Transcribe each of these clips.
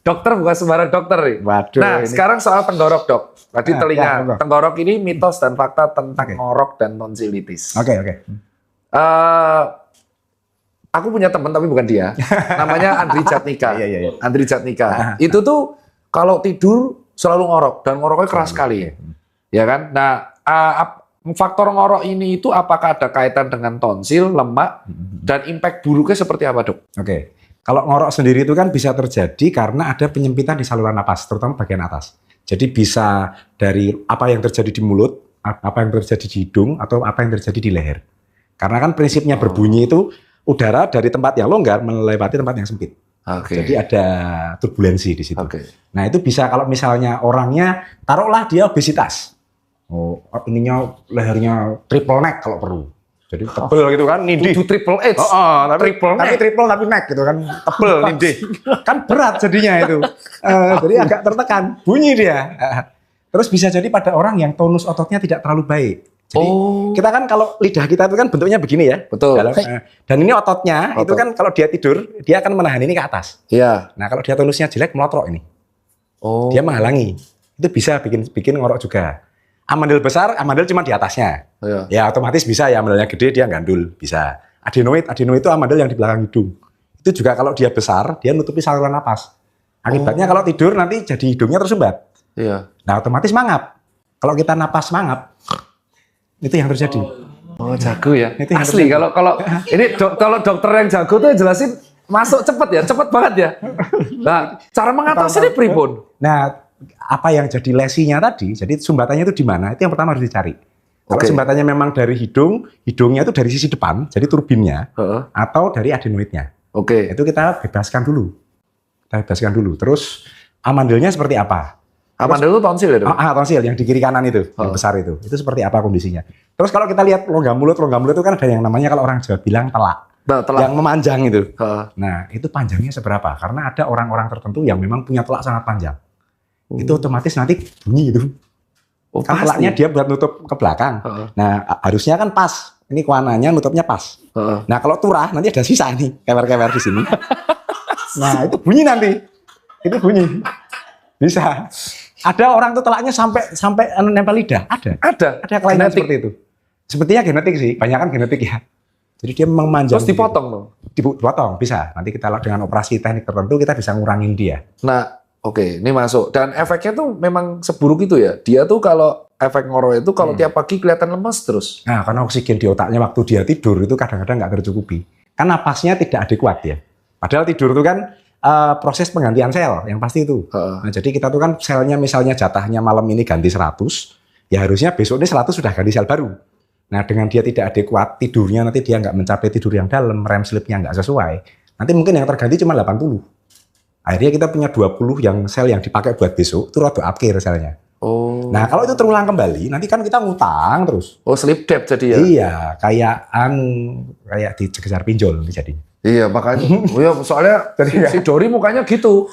Dokter bukan sembarang dokter nih. Waduh, Nah, ini. sekarang soal tenggorok, Dok. Tadi telinga. Ya, monggo. Tenggorok ini mitos dan fakta tentang Oke. ngorok dan tonsilitis. Oke. Eh, aku punya teman tapi bukan dia. Namanya Andri Jatnika. Iya. Andri Jatnika. Itu tuh kalau tidur selalu ngorok dan ngoroknya keras sekali. Ya kan? Nah, faktor ngorok ini itu apakah ada kaitan dengan tonsil, lemak, dan impact buruknya seperti apa, Dok? Oke. Kalau ngorok sendiri itu kan bisa terjadi karena ada penyempitan di saluran napas, terutama bagian atas. Jadi bisa dari apa yang terjadi di mulut, apa yang terjadi di hidung, atau apa yang terjadi di leher. Karena kan prinsipnya berbunyi itu udara dari tempat yang longgar melewati tempat yang sempit. Oke. Jadi ada turbulensi di situ. Oke. Nah itu bisa kalau misalnya orangnya, taruhlah dia obesitas. Oh, ininya lehernya triple neck kalau perlu. Jadi tebel gitu kan, nindih. Itu triple H. Triple tapi neck gitu kan, tebel nindih. Kan berat jadinya itu. Jadi agak tertekan, bunyi dia. Terus bisa jadi pada orang yang tonus ototnya tidak terlalu baik. Jadi kita kan kalau lidah kita itu kan bentuknya begini ya. Betul. Dan ini ototnya itu kan kalau dia tidur, dia akan menahan ini ke atas. Iya. Nah kalau dia tonusnya jelek, melotrok ini. Dia menghalangi. Itu bisa bikin ngorok juga. Amandel besar, amandel cuma di atasnya. Iya. Ya otomatis bisa ya, amandelnya gede dia gandul, bisa. Adenoid itu amandel yang di belakang hidung. Itu juga kalau dia besar, dia nutupi saluran napas. Akibatnya kalau tidur nanti jadi hidungnya tersumbat. Iya. Nah otomatis mangap. Kalau kita napas mangap, itu yang terjadi. Oh, jago ya. Itu yang Asli terjadi. kalau ini kalau dokter yang jago tuh jelasin masuk cepet banget ya. Nah, cara mengatasinya pripun? Nah, apa yang jadi lesinya tadi, jadi sumbatannya itu di mana? Itu yang pertama harus dicari. Kalau Oke. sumbatannya memang dari hidungnya itu dari sisi depan, jadi turbinnya, atau dari adenoidnya. Oke. Itu kita bebaskan dulu. Terus amandelnya seperti apa? Amandel itu tonsil ya, Dok? Tonsil yang di kiri kanan itu, yang besar itu. Itu seperti apa kondisinya? Terus kalau kita lihat rongga mulut itu kan ada yang namanya kalau orang Jawa bilang telak. Nah, Yang memanjang itu. Heeh. Nah, itu panjangnya seberapa? Karena ada orang-orang tertentu yang memang punya telak sangat panjang. Itu otomatis nanti bunyi itu. Oh, Kan pasti. telaknya dia buat nutup ke belakang. Nah, harusnya kan pas. Ini kewananya nutupnya pas. Nah, kalau turah nanti ada sisa nih, kewer-kewer di sini. Nah, itu bunyi nanti. Itu bunyi. Bisa. Ada orang tuh telaknya sampai nempel lidah. Ada kelainan Genetik. seperti itu. Sepertinya genetik sih, banyakan genetik ya. Jadi dia memang manjang. Terus dipotong dong? Dipotong, bisa. Nanti kita dengan operasi teknik tertentu kita bisa ngurangin dia. Nah, oke, ini masuk. Dan efeknya tuh memang seburuk itu ya. Dia tuh kalau efek ngorok itu kalau tiap pagi kelihatan lemas terus. Nah, karena oksigen di otaknya waktu dia tidur itu kadang-kadang nggak tercukupi. Kan napasnya tidak adekuat ya. Padahal tidur itu kan proses penggantian sel yang pasti itu. Nah, jadi kita tuh kan selnya misalnya jatahnya malam ini ganti 100, ya harusnya besok ini 100 sudah ganti sel baru. Nah, dengan dia tidak adekuat tidurnya, nanti dia nggak mencapai tidur yang dalam, REM sleep-nya nggak sesuai. Nanti mungkin yang terganti cuma 80. Akhirnya kita punya 20 yang sel yang dipakai buat besok, itu rada akhir selnya. Nah, kalau itu terulang kembali, nanti kan kita ngutang terus. Sleep debt jadi ya? Iya, kayak dikejar pinjol jadinya. Iya, makanya. Soalnya si Dori mukanya gitu.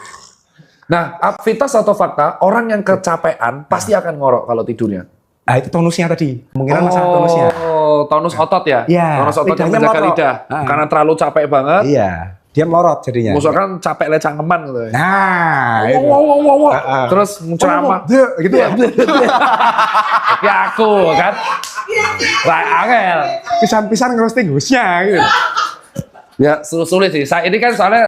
Nah, mitos atau fakta, orang yang kecapean pasti akan ngorok kalau tidurnya. Nah, itu tonusnya tadi. Kemungkinan masalah tonusnya. Tonus otot ya? Iya. Tonus otot yang Lidahnya menjaga melorot. lidah. Karena terlalu capek banget. Iya, dia melorot jadinya. Misalkan capek lecangkeman gitu ya. Nah, itu. Terus ceramah. Gitu ya. Tapi aku kan. Wah, angel. Pisan-pisan ngerosting husnya gitu. Ya, sulit sih. Ini kan soalnya